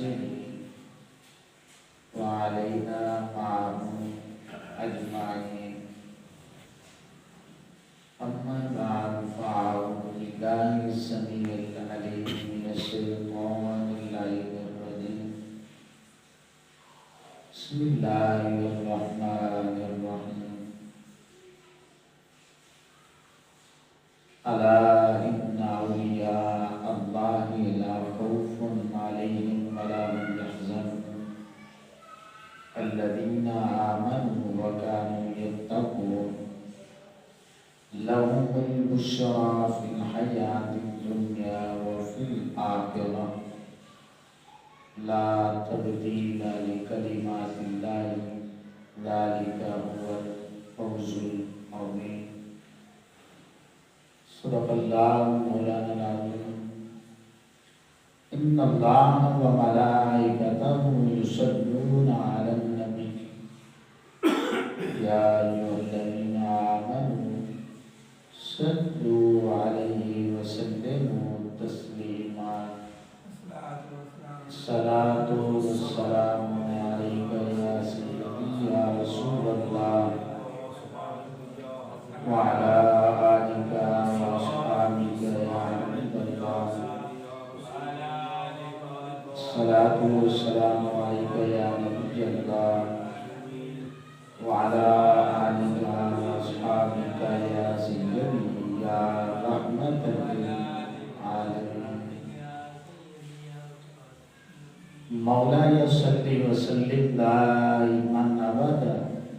نصره وعلينا معهم أجمعين. أما بعد فأعوذ بالله السميع العليم من الشيطان اللعين الرجيم. بسم الله الرحمن الرحيم. ألا إن أولياء الله لا خوف عليهم ولا هم يحزنون الذين آمنوا وكانوا يتقون لهم البشرى في الحياة الدنيا وفي الآخرة لا تبديل لكلمات الله ذلك هو الفوز العظيم. صدق الله مولانا العظيم. إن الله وملائكته يصلون على النبي يا أيها الذين آمنوا صلوا عليه وسلموا تسليما. الصلاة والسلام عليك يا سيدي يا رسول الله وعلى آلك وأصحابك يا حبيب الله. الصلاة والسلام عليك يا نبي الله وعلى آلك وأصحابك يا سيدي يا رحمة للعالمين. مولاي صل وسلم دائما أبدا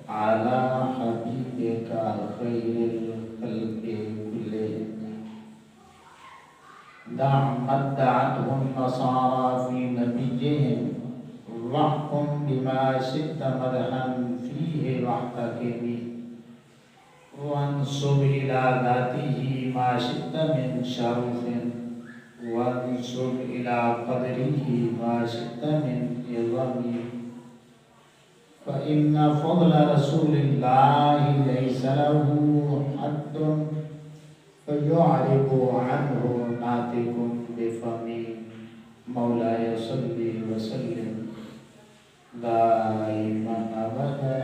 على حبيبك خير الخلق كلهم. دع ما ادعته النصارى في نبيهم واحكم بما شئت مدحا فيه واحتكم وانسب إلى ذاته ما شئت من شرف وانسب إلى قدره ما شئت من عظم فإن فضل رسول الله ليس له حد فيعرب عنه ناطق بفمه. مولاي صل وسلم دائما أبدا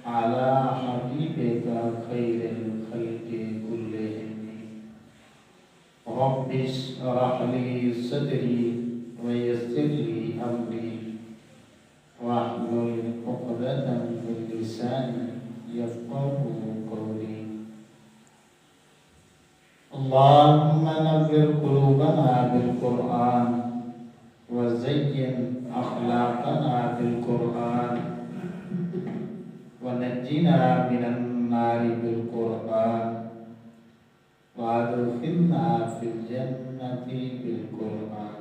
على حبيبك خير الخلق كلهم. رب اشرح لي صدري ويسر لي أمري واحلل عقدة من لساني يفقهوا قولي. اللهم نور قلوبنا بالقرآن وزين أخلاقنا بالقرآن ونجنا من النار بالقرآن وادخلنا في الجنة بالقرآن.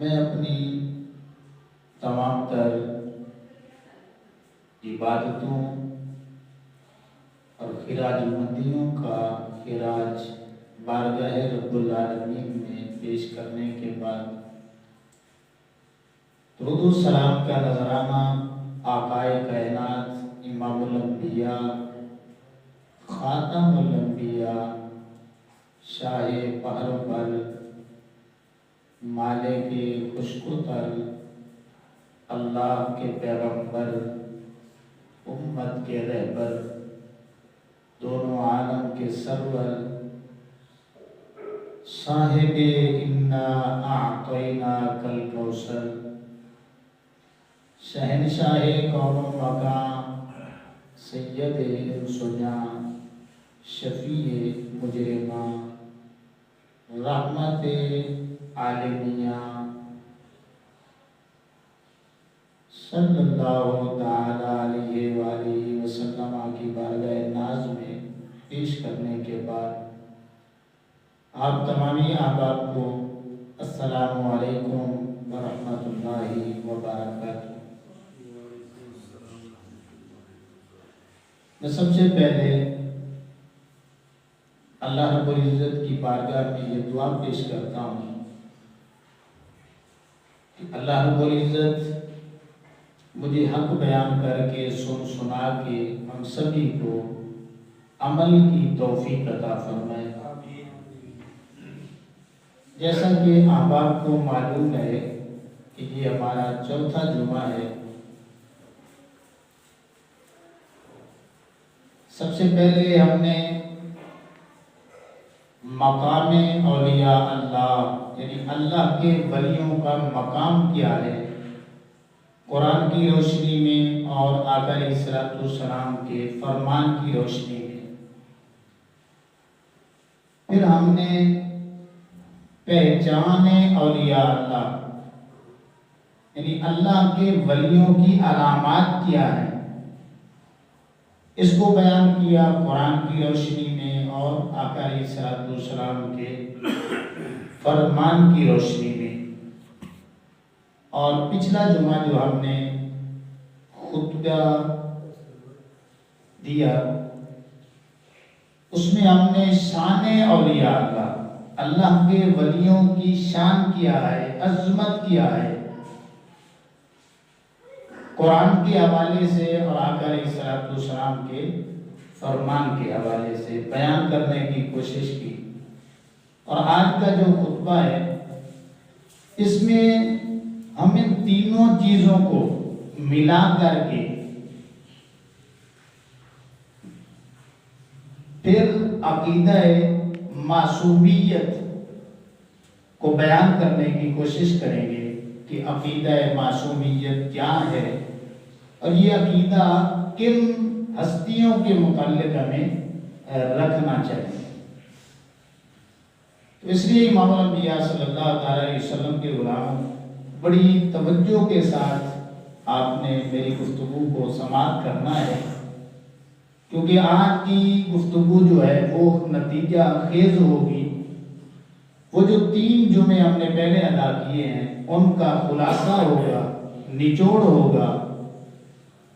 میں اپنی تمام تر عبادتوں اور خراج مندیوں کا خراج بارگاہ رب العالمین میں پیش کرنے کے بعد درود و سلام کا نذرانہ آقائے کائنات امام الانبیاء خاتم الانبیاء شاہ پہر بل مالک خشک و تر اللہ کے پیغمبر امت کے رہبر دونوں عالم کے سرور صاحب انا اعطیناک الکوثر شہنشاہ کون و مقام سید انس و جاں شفیع مجرماں رحمت عالمیہ صلی اللہ تعالی علیہ وآلہ وسلم کی بارگاہ ناز میں پیش کرنے کے بعد آپ تمامی احباب کو السلام علیکم ورحمۃ اللہ وبرکاتہ. میں سب سے پہلے اللہ رب العزت کی بارگاہ میں یہ دعا پیش کرتا ہوں کہ اللہ رب العزت مجھے حق بیان کر کے سنا کے ہم سبھی کو عمل کی توفیق عطا فرمائے. جیسا کہ احباب کو معلوم ہے کہ یہ ہمارا چوتھا جمعہ ہے، سب سے پہلے ہم نے مقام اولیاء اللہ یعنی اللہ کے ولیوں کا مقام کیا ہے قرآن کی روشنی میں اور آقا علیہ الصلوۃ والسلام کے فرمان کی روشنی میں۔ پھر ہم نے پہچان اولیاء اللہ یعنی اللہ کے ولیوں کی علامات کیا ہے اس کو بیان کیا قرآن کی روشنی میں اور آقا علیہ الصلوۃ والسلام کے فرمان کی روشنی میں۔ اور پچھلا جمعہ جو ہم نے خطبہ دیا اس میں ہم نے شان اولیاء اللہ کے ولیوں کی شان کیا ہے، عظمت کیا ہے، قرآن کے حوالے سے اور آقا علیہ الصلوۃ والسلام کے فرمان کے حوالے سے بیان کرنے کی کوشش کی۔ اور آج کا جو خطبہ ہے اس میں ہم ان تینوں چیزوں کو ملا کر کے پھر عقیدہ معصومیت کو بیان کرنے کی کوشش کریں گے کہ عقیدہ معصومیت کیا ہے اور یہ عقیدہ کن ہستیوں کے متعلق ہمیں رکھنا چاہیے۔ تو اس لیے امام الانبیاء صلی اللہ علیہ وسلم کے غلام بڑی توجہ کے ساتھ آپ نے میری گفتگو کو سماعت کرنا ہے، کیونکہ آج کی گفتگو جو ہے وہ نتیجہ خیز ہوگی۔ وہ جو 3 جمعے ہم نے پہلے ادا کیے ہیں ان کا خلاصہ ہوگا، نچوڑ ہوگا،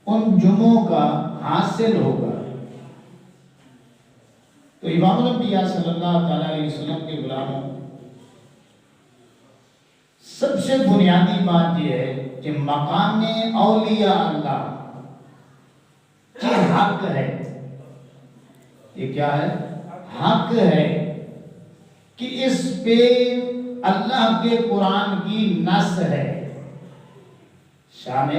ان جمعوں کا حاصل ہوگا۔ تو امام الانبیاء صلی اللہ علیہ وسلم کے غلاموں، سب سے بنیادی بات یہ ہے کہ مقام اولیاء اللہ یہ حق ہے، یہ کیا ہے؟ حق ہے کہ اس پہ اللہ کے قرآن کی نص ہے۔ شان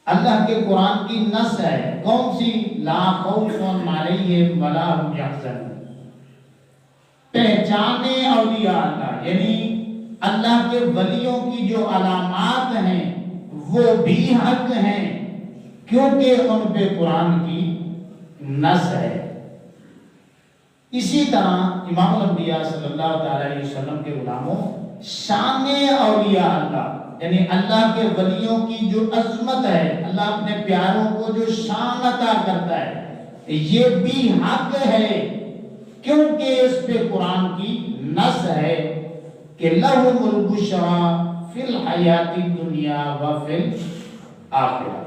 اللہ کے قرآن کی نص ہے، کون سی؟ لا خوف علیہم ولا هم یحزنون۔ پہچان اولیاء اللہ یعنی اللہ کے ولیوں کی جو علامات ہیں وہ بھی حق ہیں کیونکہ ان پہ قرآن کی نص ہے۔ اسی طرح امام الانبیاء صلی اللہ علیہ وسلم کے غلاموں، شان اولیاء اللہ یعنی اللہ کے ولیوں کی جو عظمت ہے، اللہ اپنے پیاروں کو جو شان عطا کرتا ہے، یہ بھی حق ہے کیونکہ اس پہ قرآن کی نص ہے کہ لَهُمُ الْبُشْرَى فِي الْحَيَاةِ الدُّنْيَا وَفِي الْآخِرَةِ۔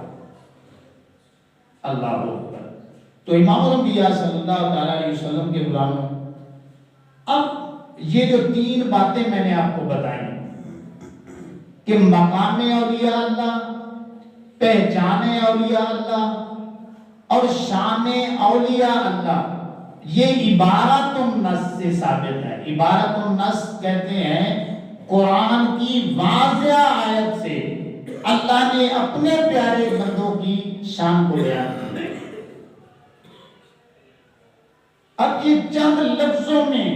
اللہ اکبر۔ تو امام الانبیاء صلی اللہ علیہ وسلم کے غلاموں، اب یہ جو 3 باتیں میں نے آپ کو بتائیں کہ مقام اولیاء اللہ، پہچان اولیاء اللہ اور شان اولیاء اللہ، یہ عبارت النص سے ثابت ہے۔ عبارت النص کہتے ہیں قرآن کی واضح آیت سے اللہ نے اپنے پیارے بندوں کی شان کو بیان کیا۔ اب یہ چند لفظوں میں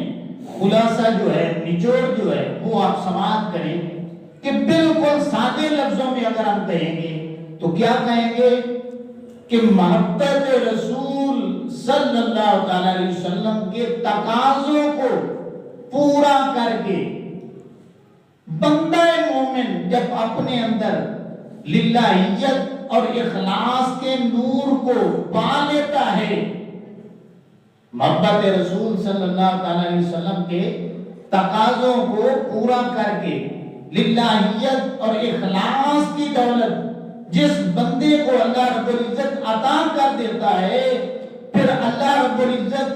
خلاصہ جو ہے، نچوڑ جو ہے وہ آپ سماعت کریں کہ بالکل سادے لفظوں میں اگر ہم کہیں گے تو کیا کہیں گے کہ محبت رسول صلی اللہ علیہ وسلم کے تقاضوں کو پورا کر کے بندہ مومن جب اپنے اندر للہیت اور اخلاص کے نور کو پا لیتا ہے، محبت رسول صلی اللہ علیہ وسلم کے تقاضوں کو پورا کر کے للہیت اور اخلاص کی دولت جس بندے کو اللہ رب العزت عطا کر دیتا ہے، پھر اللہ رب العزت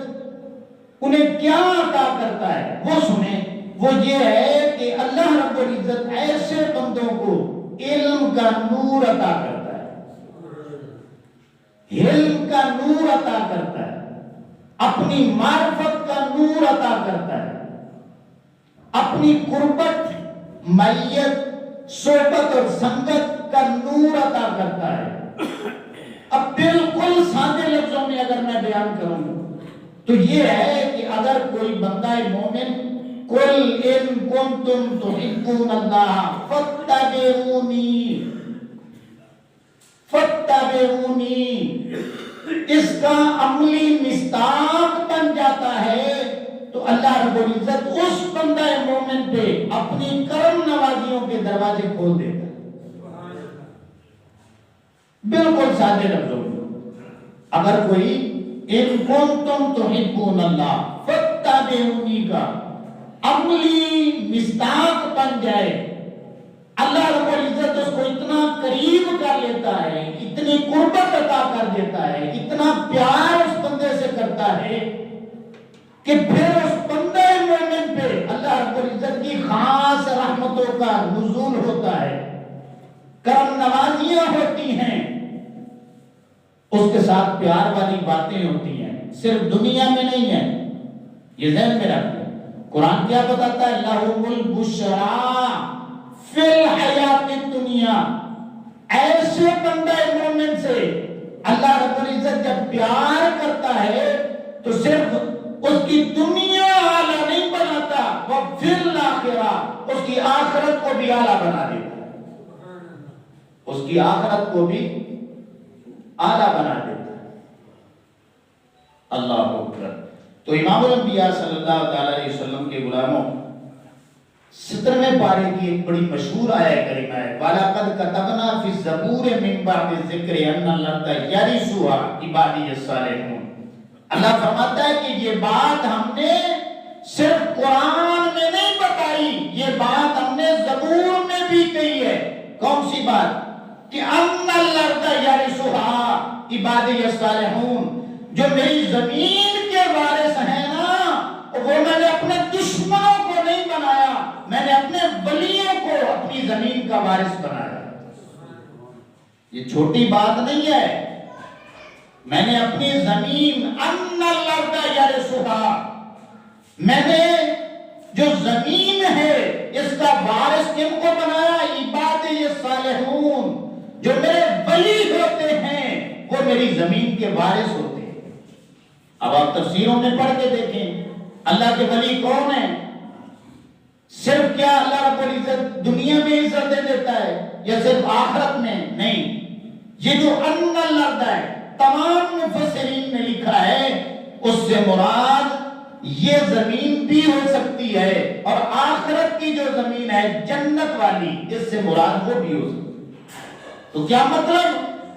انہیں کیا عطا کرتا ہے وہ سنیں۔ وہ یہ ہے کہ اللہ رب العزت ایسے بندوں کو علم کا نور عطا کرتا ہے، علم کا نور عطا کرتا ہے، اپنی معرفت کا نور عطا کرتا ہے، اپنی قربت، معیت، صحبت اور سنگت کا نور عطا کرتا ہے۔ اب بالکل سادے لفظوں میں اگر میں بیان کروں تو یہ ہے کہ اگر کوئی بندہ مومن قل ان کنتم تحبون اللہ فاتبعونی اس کا عملی مصداق بن جاتا ہے تو اللہ رب العزت اس بندہ مومن پہ اپنی کرم نوازیوں کے دروازے کھول دیتا ہے۔ بالکل سادے لفظوں میں اگر کوئی ان کنتم تحبون اللہ فاتبعونی کا عملی مصداق بن جائے، اللہ رب العزت اس کو اتنا قریب کر لیتا ہے، اتنی قربت عطا کر دیتا ہے، اتنا پیار اس بندے سے کرتا ہے کہ پھر اس بندے مومن پہ اللہ رب العزت کی خاص رحمتوں کا نزول ہوتا ہے، کرم نوازیاں ہوتی ہیں، اس کے ساتھ پیار والی باتیں ہوتی ہیں، صرف دنیا میں نہیں ہے، یہ ذہن میں رکھیں۔ قرآن کیا بتاتا ہے؟ لَهُمُ الْبُشْرَىٰ فِي الْحَيَاةِ الدُّنْيَا، ایسے بندہ مومن سے اللہ رب العزت جب پیار کرتا ہے تو صرف اس کی دنیا اعلیٰ نہیں بناتا، وہ فِي الْآخِرَةِ اس کی آخرت کو بھی اعلیٰ بنا دیتا ہے، اس کی آخرت کو بھی اعلیٰ بنا دیتا ہے۔ اللہ اکبر۔ تو امام الانبیاء صلی اللہ علیہ وسلم کے غلاموں 17ویں پارے کی ایک بڑی مشہور آیت کریمہ ہے، وَلَقَدْ كَتَبْنَا فِي الزَّبُورِ مِن بَعْدِ الذِّكْرِ أَنَّ الْأَرْضَ يَرِثُهَا عِبَادِيَ الصَّالِحُونَ۔ اللہ فرماتا ہے کہ یہ بات ہم نے صرف قرآن میں نہیں بتائی، یہ بات ہم نے زبور میں بھی کہی ہے۔ کون سی بات؟ کہ أَنَّ الْأَرْضَ يَرِثُهَا عِبَادِيَ الصَّالِحُونَ، جو میری زمین کے وارث ہیں نا، وہ میں نے اپنے دشمنوں کو نہیں بنایا، میں نے اپنے ولیوں کو اپنی زمین کا وارث بنایا۔ یہ چھوٹی بات نہیں ہے، میں نے اپنی زمین ان الارض یرثها، میں نے جو زمین ہے اس کا وارث کن کو بنایا؟ عبادی الصالحون، جو میرے ولی ہوتے ہیں وہ میری زمین کے وارث ہوتے ہیں۔ اب آپ تفسیروں میں پڑھ کے دیکھیں اللہ کے ولی کون ہیں؟ صرف کیا اللہ رب العزت دنیا میں عزت دے دیتا ہے یا صرف آخرت میں؟ نہیں، یہ جو ان الارض ہے تمام مفسرین نے لکھا ہے اس سے مراد یہ زمین بھی ہو سکتی ہے، اور آخرت کی جو زمین ہے جنت والی اس سے مراد وہ بھی ہو سکتی ہے۔ تو کیا مطلب؟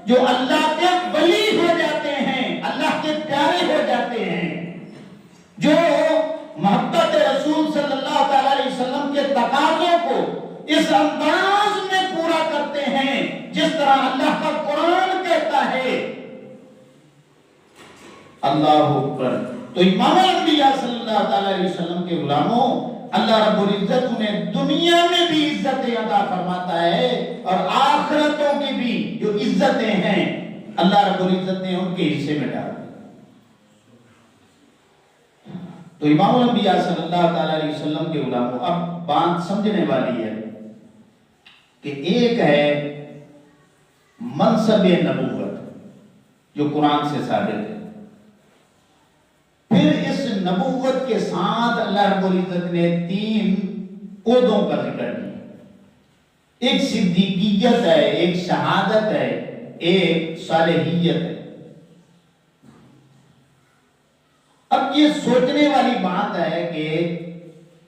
جو اللہ کے ولی ہو جاتے ہیں، اللہ کے پیارے ہو جاتے ہیں، جو محبت رسول صلی اللہ علیہ وسلم کے تقاضوں کو اس انداز میں پورا کرتے ہیں جس طرح اللہ کا قرآن کہتا ہے۔ اللہ اکبر۔ تو امام الانبیاء صلی اللہ علیہ وسلم کے غلاموں، اللہ رب العزت انہیں دنیا میں بھی عزتیں عطا فرماتا ہے، اور آخرتوں کی بھی جو عزتیں ہیں اللہ رب العزت نے ان کے حصے میں ڈالا۔ تو امام الانبیاء صلی اللہ علیہ وسلم کے غلاموں، اب بات سمجھنے والی ہے کہ ایک ہے منصب نبوت جو قرآن سے ثابت ہے، پھر اس نبوت کے ساتھ اللہ رب العزت نے 3 عہدوں کا ذکر کیا، ایک صدیقیت ہے، ایک شہادت ہے، ایک صالحیت ہے۔ اب یہ سوچنے والی بات ہے کہ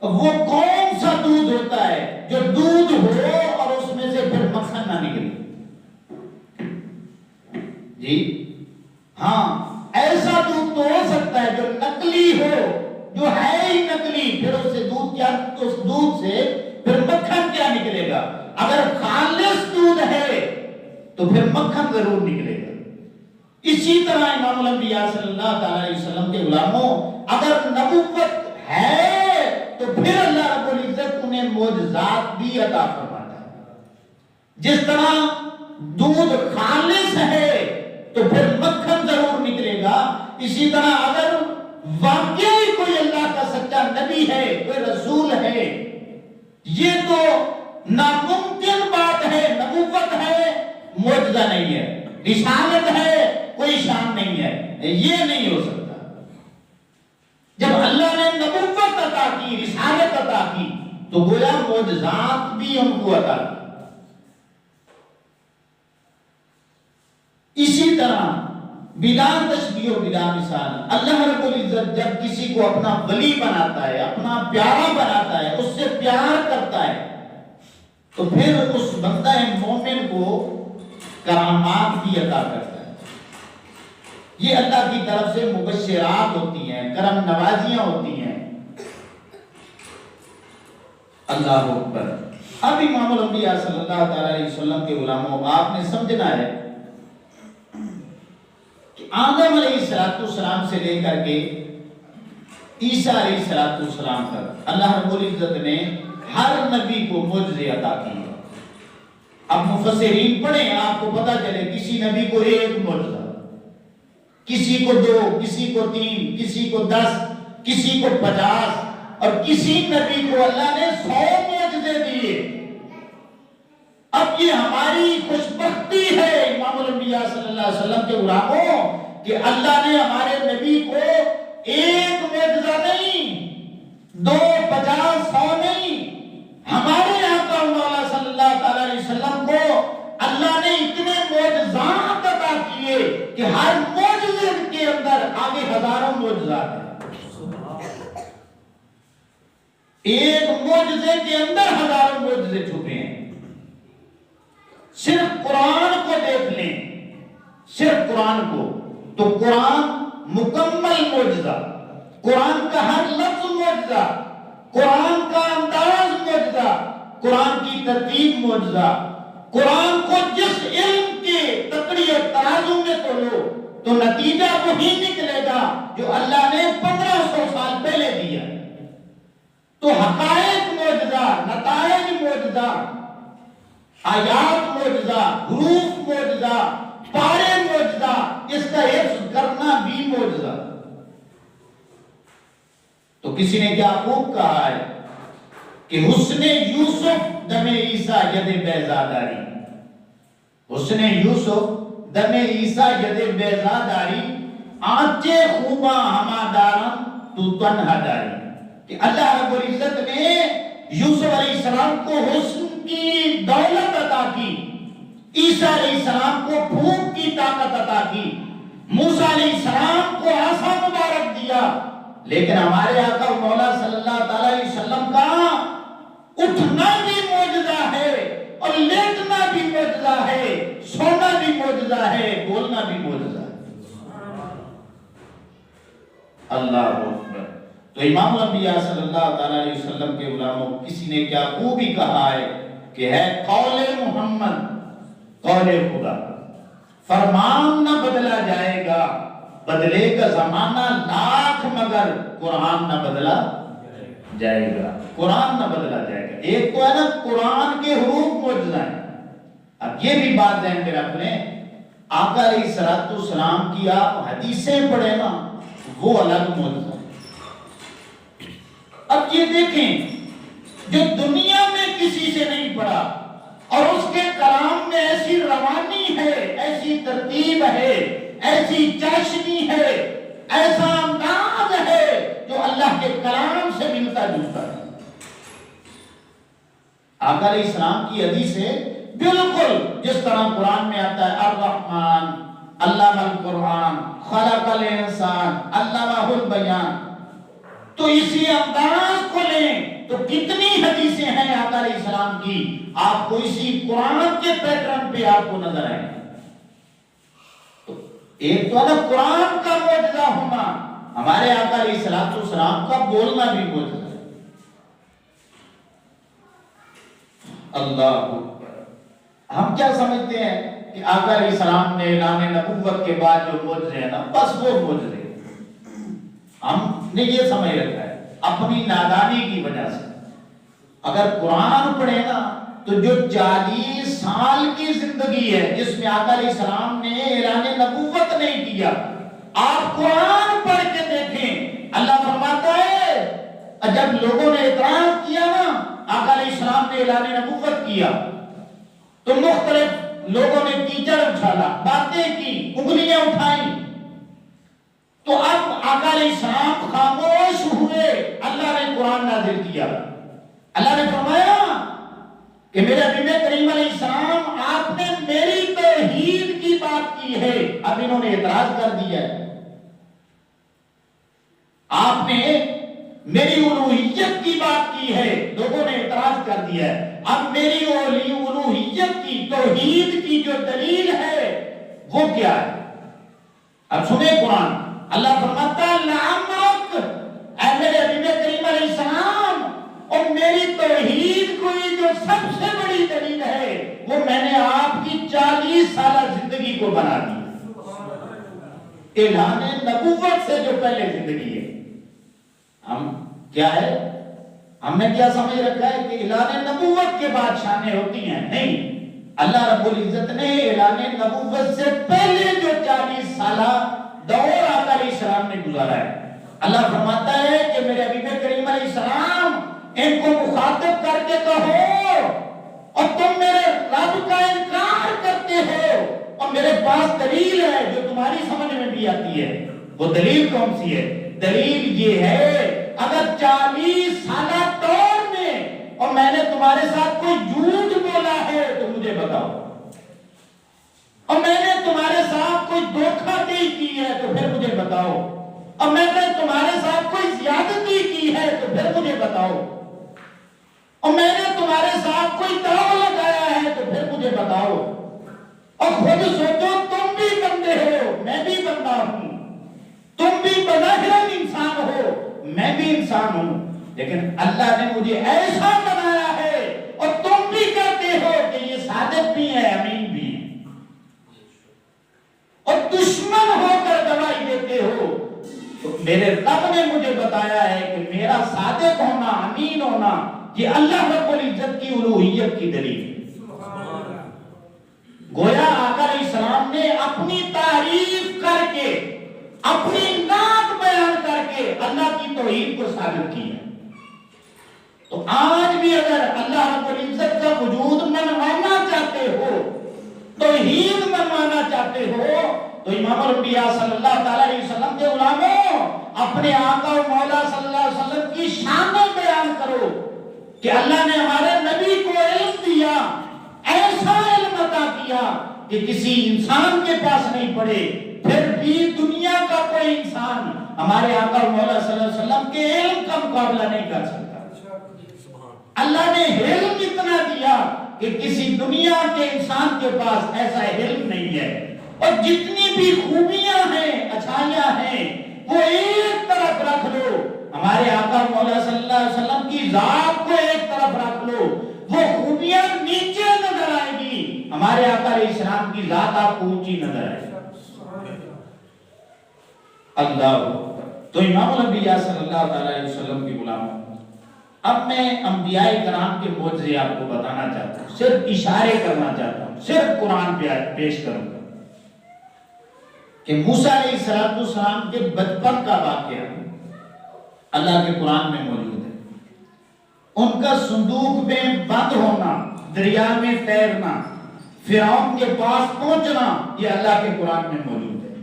وہ کون سا دودھ ہوتا ہے جو دودھ ہو اور اس میں سے پھر مکھن نہ نکلے؟ جی ہاں، ایسا دودھ تو ہو سکتا ہے جو نکلی ہو، جو ہے ہی نکلی، پھر اس سے دودھ کیا، اس دودھ سے پھر مکھن کیا نکلے گا؟ اگر خالص دودھ ہے تو پھر مکھن ضرور نکلے گا۔ اسی طرح امام الانبیاء صلی اللہ علیہ وسلم کے غلاموں، اگر نبوت ہے تو پھر اللہ رب العزت انہیں معجزات بھی عطا فرماتا ہے۔ جس طرح دودھ خالص ہے تو پھر مکھن ضرور نکلے گا، اسی طرح اگر واقعی کوئی اللہ کا سچا نبی ہے، کوئی رسول ہے، یہ تو ناممکن بات ہے۔ نبوت ہے، معجزہ نہیں ہے، رسالت ہے، کوئی شان نہیں ہے، یہ نہیں ہو سکتا۔ جب اللہ نے نبوت عطا کی، رسالت عطا کی، تو گویا معجزات بھی ان کو عطا کی۔ اسی طرح بلا تشبیہ و بلا مثال اللہ رب العزت جب کسی کو اپنا ولی بناتا ہے، اپنا پیارا بناتا ہے، اس سے پیار کرتا ہے، تو پھر اس بندہ مومن کو کرامات بھی عطا کرتا ہے۔ یہ اللہ کی طرف سے مبشرات ہوتی ہیں، کرم نوازیاں ہوتی ہیں۔ اللہ اکبر۔ اب امام الانبیاء صلی اللہ تعالی علیہ وسلم کے غلاموں، آپ نے سمجھنا ہے کہ آدم علیہ السلام سے لے کر کے عیسیٰ علیہ السلام تک اللہ رب العزت نے ہر نبی کو معجزے عطا کیے۔ اب مفسرین پڑھیں، آپ کو پتہ چلے کسی نبی کو ایک معجزہ، کسی کو 2، کسی کو 3، کسی کو 10، کسی کو 50، اور کسی نبی کو اللہ نے 100 معجزے دیے۔ اب یہ ہماری خوش بختی ہے امام الانبیاء صلی اللہ علیہ وسلم کے غلاموں کہ اللہ نے ہمارے نبی کو ایک معجزہ نہیں، 2، 50، 100 نہیں، ہمارے آقا مولا صلی اللہ تعالی علیہ وسلم کو اللہ نے اتنے معجزات عطا کیے کہ ہر معجزے کے اندر آگے ہزاروں معجزات ہیں۔ ایک معجزے کے اندر ہزاروں معجزے چھپے ہیں۔ صرف قرآن کو دیکھ لیں، صرف قرآن کو، تو قرآن مکمل معجزہ، قرآن کا ہر لفظ معجزہ، قرآن کا انداز معجزہ، قرآن کی ترتیب معجزہ۔ قرآن کو جس علم کے تکڑی اور ترازو میں تولو تو نتیجہ وہی نکلے گا جو اللہ نے 1500 سال پہلے دیا۔ تو حقائق معجزہ، نتائج معجزہ، آیات معجزہ، حروف معجزہ، پارے معجزہ، اس کا حفظ کرنا بھی معجزہ۔ تو کسی نے کیا خوب کہا ہے کہ حسن یوسف دم عیسیٰ ید بیضاداری، حسن یوسف دم عیسیٰ ید بیضاداری، آنچے خوباں ہما دارن تو تنہا داری۔ کہ اللہ رب العزت نے یوسف علیہ السلام کو حسن کی دولت عطا کی، عیسیٰ علیہ السلام کو بھوک کی طاقت عطا کی، موسیٰ علیہ السلام کو عصا مبارک دیا، لیکن ہمارے آقا مولا صلی اللہ تعالی علیہ وسلم کا اٹھنا بھی معجزہ ہے اور لیٹنا بھی معجزہ ہے، سونا بھی معجزہ ہے، بولنا بھی معجزہ ہے۔ اللہ اکبر۔ تو امام الانبیاء صلی اللہ تعالی علیہ وسلم کے غلاموں، کسی نے کیا خوبی کہا ہے کہ ہے قول محمد قول خدا، فرمان نہ بدلا جائے گا، بدلے کا زمانہ لاکھ مگر قرآن نہ بدلا جائے گا، قرآن نہ بدلا جائے گا۔ ایک تو ہے نا قرآن کے حروف معجزہ ہیں۔ اب یہ بھی بات ذہن میں رکھ لیں، آقا علیہ السلام کی آپ حدیثیں پڑھیں نا، وہ الگ معجزہ۔ اب یہ دیکھیں، جو دنیا میں کسی سے نہیں پڑھا اور اس کے کلام میں ایسی روانی ہے، ایسی ترتیب ہے، ایسی چاشنی ہے، ایسا انداز ہے جو اللہ کے کلام سے ملتا جلتا ہے۔ آقا علیہ السلام کی حدیث ہے بالکل جس طرح قرآن میں آتا ہے، الرحمن علم القرآن خلق الانسان علمہ البیان، تو اسی انداز کو لیں تو کتنی حدیثیں ہیں آقا علیہ السلام کی، آپ کو اسی قرآن کے پیٹرن پہ آپ کو نظر آئیں۔ ایک تو ہے قرآن کا معجزہ ہونا، ہمارے آقا علیہ السلام کا بولنا بھی معجزہ ہے۔ اللہ اکبر۔ ہم کیا سمجھتے ہیں کہ آقا علیہ السلام نے اعلان نبوت کے بعد جو معجزے ہیں نا، بس وہ معجزے، ہم نے یہ سمجھ رکھا ہے اپنی نادانی کی وجہ سے۔ اگر قرآن پڑھے نا تو جو 40 سال کی زندگی ہے جس میں آقا علیہ السلام نے اعلان نبوت نہیں کیا، آپ قرآن پڑھ کے دیکھیں اللہ فرماتا ہے جب لوگوں نے اعتراض کیا نا، آقا علیہ السلام نے اعلان نبوت کیا تو مختلف لوگوں نے کیچڑ اچھالا، باتیں کی، انگلیاں اٹھائیں، تو اب آقا علیہ السلام خاموش ہوئے۔ اللہ نے قرآن نازل کیا، اللہ نے فرمایا کہ میرے حبیب کریم علیہ السلام آپ نے میری توحید کی بات کی ہے، اب انہوں نے اعتراض کر دیا ہے، آپ نے میری الوہیت کی بات کی ہے، لوگوں نے اعتراض کر دیا ہے، اب میری الوہیت کی توحید کی جو دلیل ہے وہ کیا ہے؟ اب سنیں قرآن، اللہ فرماتا ہے لعمرک، اے میرے حبیب کریم علیہ السلام، اور میری توحید کی جو سب سے بڑی دلیل ہے وہ میں نے آپ کی 40 سالہ زندگی کو بنا دی، اعلان نبوت سے جو پہلے زندگی ہے۔ ہم کیا ہے، ہم نے کیا سمجھ رکھا ہے کہ اعلان نبوت کے بعد شانیں ہوتی ہیں؟ نہیں، اللہ رب العزت نے اعلان نبوت سے پہلے جو 40 سالہ دور آقا علیہ السلام نے گزارا ہے، اللہ فرماتا ہے کہ میرے حبیب کریم علیہ السلام ان کو مخاطب کر کے کہو، اور تم میرے رب کا انکار کرتے ہو اور میرے پاس دلیل ہے جو تمہاری سمجھ میں بھی آتی ہے۔ وہ دلیل کون سی ہے؟ دلیل یہ ہے اگر 40 سالہ دور میں اور میں نے تمہارے ساتھ کوئی جھوٹ بولا ہے تو مجھے بتاؤ، اور میں نے تمہارے ساتھ کوئی دھوکہ دہی کی ہے تو پھر مجھے بتاؤ، اور میں نے تمہارے ساتھ کوئی زیادتی کی ہے تو پھر مجھے بتاؤ، اور میں نے تمہارے ساتھ کوئی داؤ لگایا ہے تو پھر مجھے بتاؤ، اور خود سوچو تم بھی بندے ہو، میں بھی بندہ ہوں، تم بھی بظاہر انسان ہو، میں بھی انسان ہوں، لیکن اللہ نے مجھے ایسا بنایا ہے اور تم بھی کہتے ہو کہ یہ صادق بھی ہے، امین بھی ہے، اور دشمن ہو کر گواہی دیتے ہو، تو میرے رب نے مجھے بتایا ہے کہ میرا صادق ہونا، امین ہونا، یہ اللہ رب العزت کی الوہیت کی دلیل ہے۔ گویا آقا علیہ السلام نے اپنی تعریف کر کے، اپنی نعت بیان کر کے اللہ کی توحید کو ثابت کی ہے۔ تو آج بھی اگر اللہ رب العزت کا وجود منوانا چاہتے ہو، توحید منوانا چاہتے ہو، تو امام الانبیاء صلی اللہ تعالی علیہ وسلم کے غلاموں، اپنے آقا و مولا صلی اللہ علیہ وسلم کی شانیں بیان کرو کہ اللہ نے ہمارے نبی کو علم دیا، ایسا علم عطا کیا کہ کسی انسان کے پاس نہیں پڑے، پھر بھی دنیا کا کوئی انسان ہمارے آقا و مولا صلی اللہ علیہ وسلم کے علم کا مقابلہ نہیں کر سکتا۔ اللہ نے علم اتنا دیا کہ کسی دنیا کے انسان کے پاس ایسا علم نہیں ہے، اور جتنی بھی خوبیاں ہیں، اچھائیاں ہیں، وہ ایک طرف رکھ لو، ہمارے آقا مولا صلی اللہ علیہ وسلم کی ذات کو ایک طرف رکھ لو، وہ خوبیاں نیچے نظر آئیں گی، ہمارے آقا علیہ السلام کی ذات آپ کو اونچی نظر آئے گی۔ اللہ، تو امام الانبیاء صلی اللہ علیہ وسلم کی غلام۔ اب میں انبیاء کرام کے معجزے آپ کو بتانا چاہتا ہوں، صرف اشارے کرنا چاہتا ہوں، صرف قرآن پہ پیش کروں گا کہ موسیٰ علیہ السلام کے بچپن کا واقعہ اللہ کے قرآن میں موجود ہے۔ ان کا صندوق میں بند ہونا، دریا میں تیرنا، فرعون کے پاس پہنچنا، یہ اللہ کے قرآن میں موجود ہے۔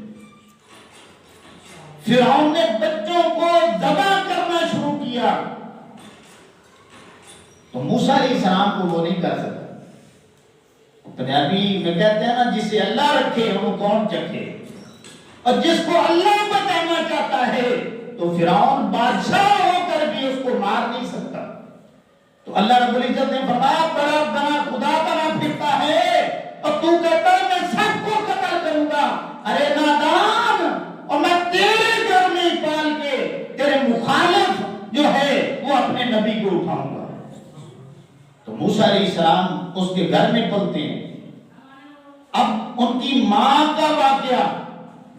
فرعون نے بچوں کو ذبح کرنا شروع کیا تو موسیٰ علیہ السلام کو وہ نہیں کر سکتا۔ پنجابی میں کہتے ہیں نا، جسے اللہ رکھے وہ کون چکھے، اور جس کو اللہ بچانا چاہتا ہے تو فرعون بادشاہ ہو کر بھی اس کو مار نہیں سکتا۔ تو اللہ رب العزت نے فرمایا بڑا بنا خدا بنا پھرتا ہے اور تو کہتا ہے میں سب کو قتل کروں گا، ارے نادان، اور میں تیرے گھر میں پال کے تیرے مخالف جو ہے وہ اپنے نبی کو اٹھاؤں گا۔ تو موسیٰ علیہ السلام اس کے گھر میں پلتے ہیں۔ اب ان کی ماں کا واقعہ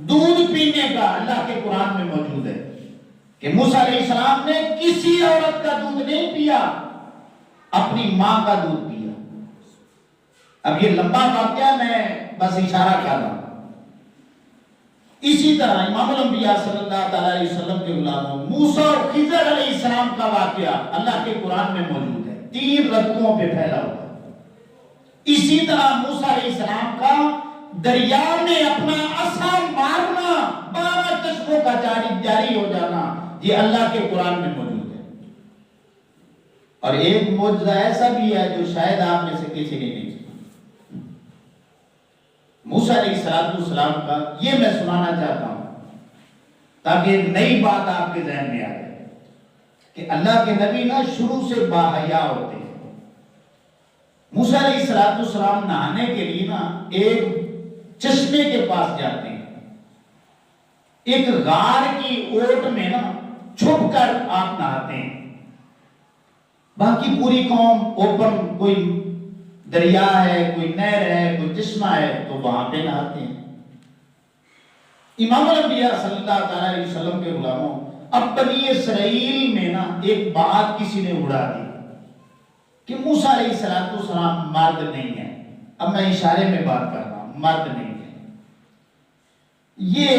دودھ پینے کا اللہ کے قرآن میں موجود ہے کہ موسیٰ علیہ السلام نے کسی عورت کا دودھ نہیں پیا، اپنی ماں کا دودھ پیا۔ اب یہ لمبا واقعہ میں بس اشارہ کر رہا ہوں۔ اسی طرح امام الانبیاء صلی اللہ تعالیٰ علیہ وسلم کے غلاموں موسیٰ اور خضر علیہ السلام کا واقعہ اللہ کے قرآن میں موجود ہے، 3 رقموں پہ پھیلا ہوا ہے۔ اسی طرح موسیٰ علیہ السلام کا دریا میں اپنا عصا مارنا، 12 چشموں کا جاری ہو جانا، یہ اللہ کے قرآن میں موجود ہے۔ اور ایک معجزہ ایسا بھی ہے جو شاید آپ میں سے کسی نے نہیں سنا۔ موسیٰ علیہ السلام کا یہ میں سنانا چاہتا ہوں تاکہ ایک نئی بات آپ کے ذہن میں آ جائے کہ اللہ کے نبی نا شروع سے باحیا ہوتے ہیں۔ موسیٰ علیہ السلام نہانے کے لیے نا ایک چشمے کے پاس جاتے ہیں، ایک غار کی اوٹ میں نا چھپ کر آپ نہاتے ہیں۔ باقی پوری قوم اوپن، کوئی دریا ہے، کوئی نہر ہے، کوئی چشمہ ہے تو وہاں پہ نہاتے ہیں۔ امام الانبیاء صلی اللہ تعالیٰ علیہ وسلم کے غلاموں، اب بنی اسرائیل میں نا ایک بات کسی نے اڑا دی کہ موسیٰ علیہ السلام مرد نہیں ہے۔ اب میں اشارے میں بات کر رہا ہوں، مرد نہیں ہے، یہ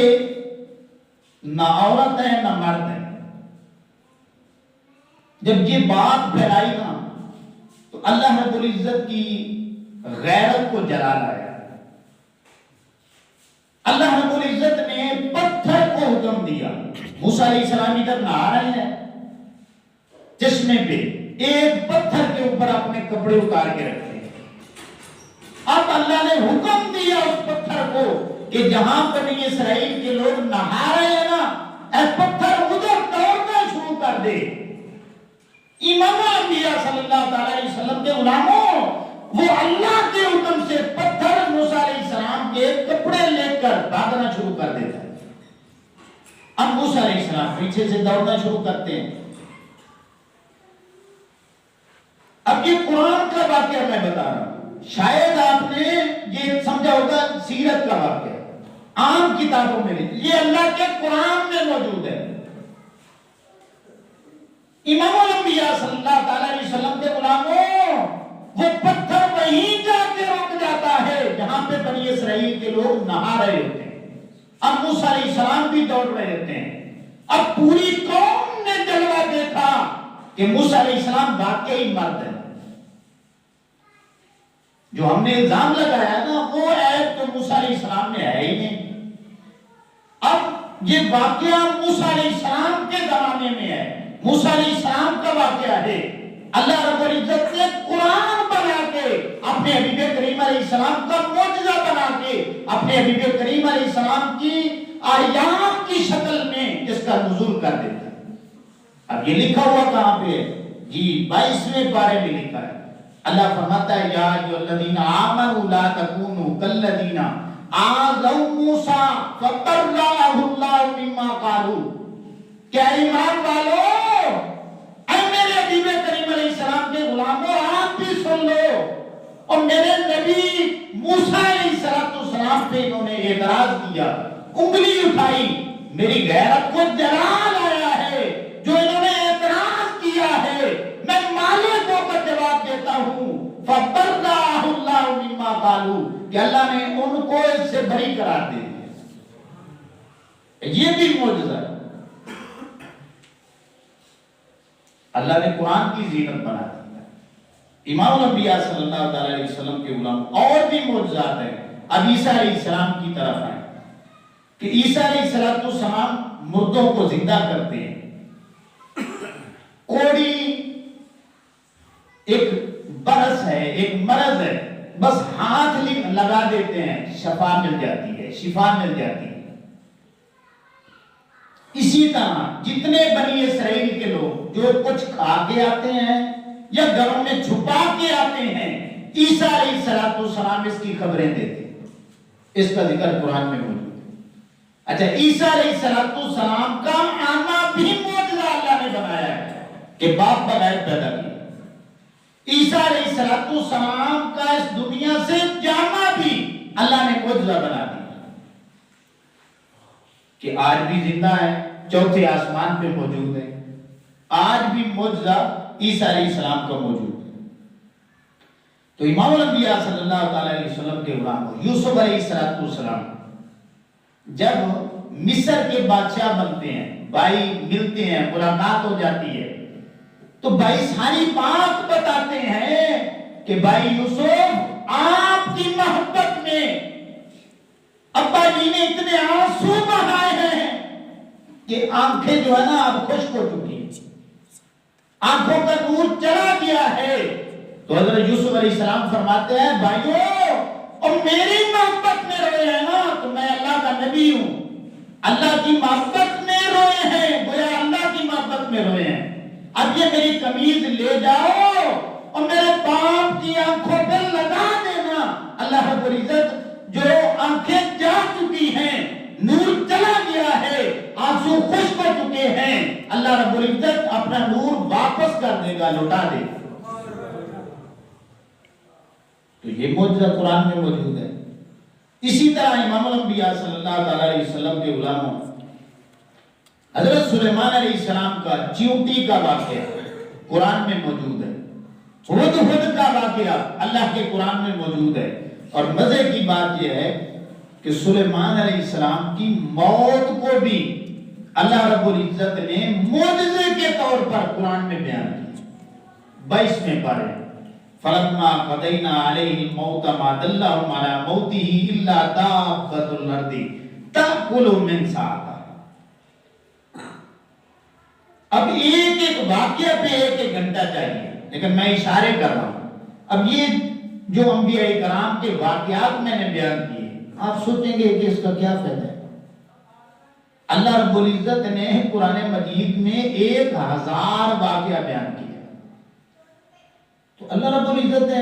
نہ عورت ہے نہ مرد ہے۔ جب یہ بات پھیلائی نا تو اللہ رب العزت کی غیرت کو جلال آیا۔ اللہ رب العزت نے پتھر کو حکم دیا، موسیٰ علیہ السلام ادھر نہا رہے ہیں چشمے پہ، ایک پتھر کے اوپر اپنے کپڑے اتار کے رکھتے ہیں۔ اب اللہ نے حکم دیا اس پتھر کو کہ جہاں بنی اسرائیل کے لوگ نہا رہے ہیں نا، اے پتھر ادھر دوڑنا شروع کر دے۔ امام انبیاء صلی اللہ تعالیٰ علیہ وسلم کے غلاموں، وہ اللہ کے حکم سے پتھر موسیٰ علیہ السلام کے کپڑے لے کر بھاگنا شروع کر دیتا ہے۔ اب موسیٰ علیہ السلام پیچھے سے دوڑنا شروع کرتے ہیں۔ اب یہ قرآن کا واقعہ میں بتا رہا ہوں، شاید آپ نے یہ سمجھا ہوگا سیرت کا واقعہ، عام کتابوں میں نہیں، یہ اللہ کے قرآن میں موجود ہے۔ امام الانبیاء صلی اللہ تعالیٰ علیہ وسلم کے غلاموں، وہ پتھر وہیں جا کے رک جاتا ہے جہاں پہ بنی اسرائیل کے لوگ نہا رہے ہوتے ہیں۔ اب موسیٰ علیہ السلام بھی دوڑ رہے ہوتے ہیں۔ اب پوری قوم نے جلوہ دیکھا کہ موسیٰ علیہ السلام واقعی مرد ہے۔ جو ہم نے الزام لگایا نا وہ عیب تو موسیٰ علیہ السلام میں ہے ہی نہیں۔ اب یہ واقعہ موسیٰ علیہ السلام کے زمانے میں ہے، موسیٰ علیہ السلام کا واقعہ ہے۔ اللہ رب العزت نے قرآن بنا کے اپنے حبیب کریم علیہ السلام کا معجزہ بنا کے اپنے حبیب کریم علیہ السلام کی آیات کی شکل میں اس کا نزول کر دیتا ہے۔ اب یہ لکھا ہوا کہاں پہ ہے؟ جی 22ویں پارے میں لکھا ہے۔ اللہ فرماتا ہے یا ایھا الذین آمنوا لا تکونوا کالذین آذوا موسیٰ فبرأہ اللہ مما قالوا۔ کیا ایمان والو، اے میرے حبیب کریم علیہ السلام کے غلاموں، آپ بھی سن لو، اور میرے نبی موسیٰ علیہ السلام پہ انہوں نے اعتراض کیا، انگلی اٹھائی، میری غیرت کو جلال آیا ہے جو انہوں نے اعتراض کیا ہے، میں مالک ہو کر جواب دیتا ہوں فبرأہ اللہ مما قالوا، کہ اللہ نے ان کو اس سے بری قرار دے دیا۔ یہ بھی معجزہ ہے۔ اللہ نے قرآن کی زینت بنا دی۔ امام الانبیاء صلی اللہ تعالیٰ علیہ وسلم کے غلام اور بھی معجزات ہیں۔ اب عیسیٰ علیہ السلام کی طرف آئیں کہ عیسیٰ علیہ السلام مردوں کو زندہ کرتے ہیں۔ کوڑی ایک برس ہے، ایک مرض ہے، بس ہاتھ لگا دیتے ہیں، شفا مل جاتی ہے، شفا مل جاتی ہے۔ اسی طرح جتنے بنی اسرائیل کے لوگ جو کچھ کھا کے آتے ہیں یا گھروں میں چھپا کے آتے ہیں، عیسیٰ علیہ السلام اس کی خبریں دیتے ہیں۔ اس کا ذکر قرآن میں موجود ہے۔ اچھا، عیسیٰ علیہ السلام کا آنا بھی معجزہ اللہ نے بنایا ہے کہ باپ بغیر پیدا کیا۔ عیسیٰ علیہ السلام کا اس دنیا سے جانا بھی اللہ نے معجزہ بنا دیا کہ آج بھی زندہ ہے، چوتھے آسمان پہ موجود ہے۔ آج بھی معجزہ عیسیٰ علیہ السلام کا موجود ہے۔ تو امام الانبیاء صلی اللہ تعالیٰ علیہ وسلم کے غلام یوسف علیہ السلام جب مصر کے بادشاہ بنتے ہیں، بھائی ملتے ہیں، ملاقات ہو جاتی ہے، تو بھائی ساری بات بتاتے ہیں کہ بھائی یوسف آپ کی محبت میں ابا جی نے اتنے آنسو بہائے ہیں کہ آنکھیں جو ہے نا اب خشک ہو چکی ہیں، آنکھوں کا نور چلا گیا ہے۔ تو حضرت یوسف علیہ السلام فرماتے ہیں بھائیو اور میری محبت میں روئے ہیں نا تو میں اللہ کا نبی ہوں، اللہ کی محبت میں روئے ہیں، گویا اللہ کی محبت میں روئے ہیں، اب یہ میری قمیض لے جاؤ اور میرے باپ کی آنکھوں پہ لگا دینا۔ اللہ رب العزت جو آنکھیں جا چکی ہیں، نور چلا گیا ہے، آنسو خشک ہو چکے ہیں، اللہ رب العزت اپنا نور واپس کر دے گا، لوٹا دے گا۔ تو یہ معجزہ قرآن میں موجود ہے۔ اسی طرح امام الانبیاء صلی اللہ علیہ وسلم کے غلاموں حضرت سلیمان علیہ السلام کا چیونٹی کا واقعہ قرآن میں موجود ہے، ہدہد کا واقعہ اللہ کے قرآن میں موجود ہے، اور مزے کی بات یہ ہے کہ سلیمان علیہ السلام کی موت کو بھی اللہ رب العزت نے معجزے کے طور پر قرآن میں بیان کیا۔ 22ویں پارے فَلَمَّا قَضَيْنَا عَلَيْهِ الْمَوْتَ مَا دَلَّهُمْ عَلَى مَوْتِهِ إِلَّا دَابَّةُ الْأَرْضِ تَأْكُلُ مِنْ سَأَتِهَا۔ اب ایک ایک واقعہ پہ ایک ایک گھنٹہ چاہیے، لیکن میں اشارے کر رہا ہوں۔ اب یہ جو انبیاء کرام کے واقعات میں نے بیان کیے، آپ سوچیں گے کہ اس کا کیا فائدہ ہے؟ اللہ رب العزت نے قرآن مجید میں 1000 واقعہ بیان کیا، تو اللہ رب العزت نے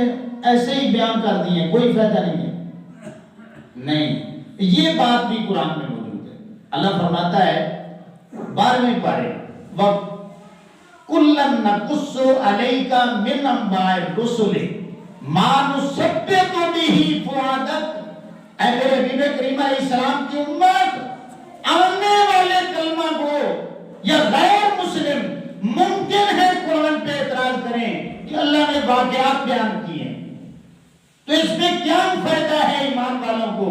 ایسے ہی بیان کر دیے، کوئی فائدہ نہیں ہے؟ نہیں، یہ بات بھی قرآن میں موجود ہے۔ اللہ فرماتا ہے 12ویں پارے وَكُلًّا نَقُصُّ عَلَيْكَ مِنْ أَنْبَاءِ الرُّسُلِ مَا نُثَبِّتُ بِهِ فُؤَادَكَ۔ اے میرے نبی کریم علیہ السلام کی امت، آنے والے کلمہ کو یا غیر مسلم ممکن ہے قرآن پہ اعتراض کریں کہ اللہ نے واقعات بیان کیے، تو اس میں کیا فائدہ ہے ایمان والوں کو؟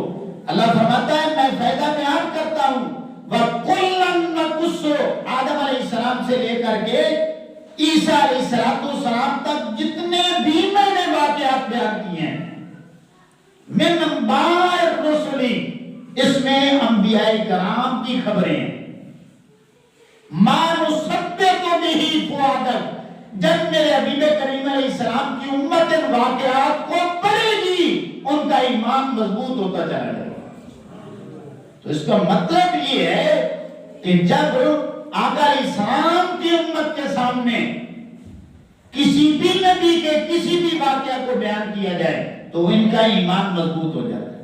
اللہ فرماتا ہے میں فائدہ بیان کرتا ہوں۔ وَكُلًّا نَقُصُّ، آدم علیہ السلام سے لے کر کے عیسیٰ علیہ السلام تک جتنے بھی میں نے واقعات بیان کیے ہیں، مِنْ أَنْبَاءِ الرُّسُلِ، اس میں انبیاء کرام کی خبریں ہیں، مَا نُثَبِّتُ بِهِ فُؤَادَكَ، جب میرے حبیب کریم علیہ السلام کی امت ان واقعات کو پڑھے گی ان کا ایمان مضبوط ہوتا چلا جائے گا۔ تو اس کا مطلب یہ ہے کہ جب آقا علیہ السلام کی امت کے سامنے کسی بھی نبی کے کسی بھی واقعہ کو بیان کیا جائے تو ان کا ایمان مضبوط ہو جاتا ہے۔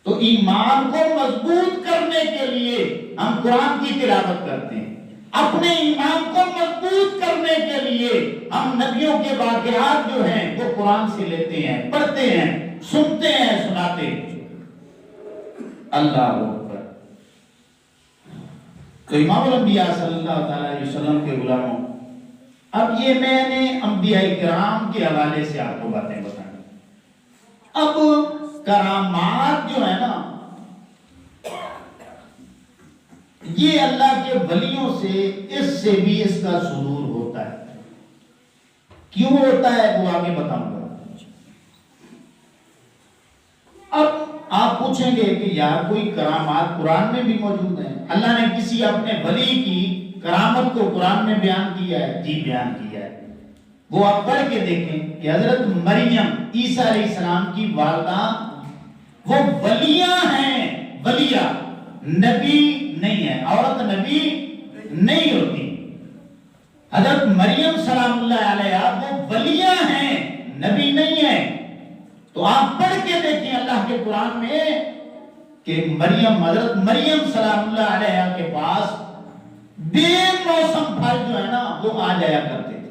تو ایمان کو مضبوط کرنے کے لیے ہم قرآن کی تلاوت کرتے ہیں، اپنے ایمان کو مضبوط کرنے کے لیے ہم نبیوں کے واقعات جو ہیں وہ قرآن سے لیتے ہیں، پڑھتے ہیں، سنتے ہیں، سناتے ہیں۔ اللہ اکبر۔ تو امام الانبیاء صلی اللہ علیہ وسلم کے غلاموں، اب یہ میں نے انبیاء کرام کے حوالے سے آپ کو باتیں بتائیں۔ اب کرامات جو ہے نا، یہ اللہ کے ولیوں سے اس سے بھی اس کا ظہور ہوتا ہے۔ کیوں ہوتا ہے وہ آگے بتاؤں گا۔ اب آپ پوچھیں گے کہ یار کوئی کرامات قرآن میں بھی موجود ہیں، اللہ نے کسی اپنے ولی کی کرامت کو قرآن میں بیان کیا ہے؟ جی بیان کیا ہے۔ وہ آپ پڑھ کے دیکھیں کہ حضرت مریم عیسیٰ علیہ السلام کی والدہ وہ ولیاں ہیں، ولیہ نبی نہیں ہے، عورت نبی نہیں ہوتی۔ حضرت مریم سلام اللہ علیہا وہ ولیہ ہیں، نبی نہیں ہے۔ تو آپ پڑھ کے دیکھیں اللہ کے قرآن میں کہ حضرت مریم سلام اللہ علیہا کے پاس بے موسم پھل جو ہے نا وہ آ جایا کرتے تھے۔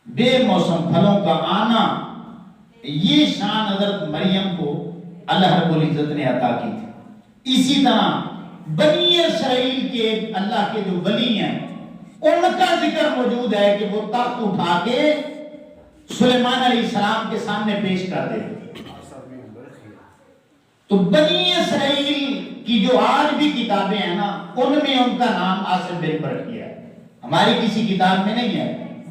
بے موسم پھلوں کا آنا، یہ شان حضرت مریم کو اللہ رب العزت نے عطا کی تھی۔ اسی طرح بنی اسرائیل کے اللہ کے جو ولی ہیں ان کا ذکر موجود ہے کہ وہ تخت اٹھا کے سلیمان علیہ السلام کے سامنے پیش کر دے۔ تو بنی اسرائیل کی جو آج بھی کتابیں ہیں نا، ان میں ان کا نام آصف بن برقیہ ہے، ہماری کسی کتاب میں نہیں ہے۔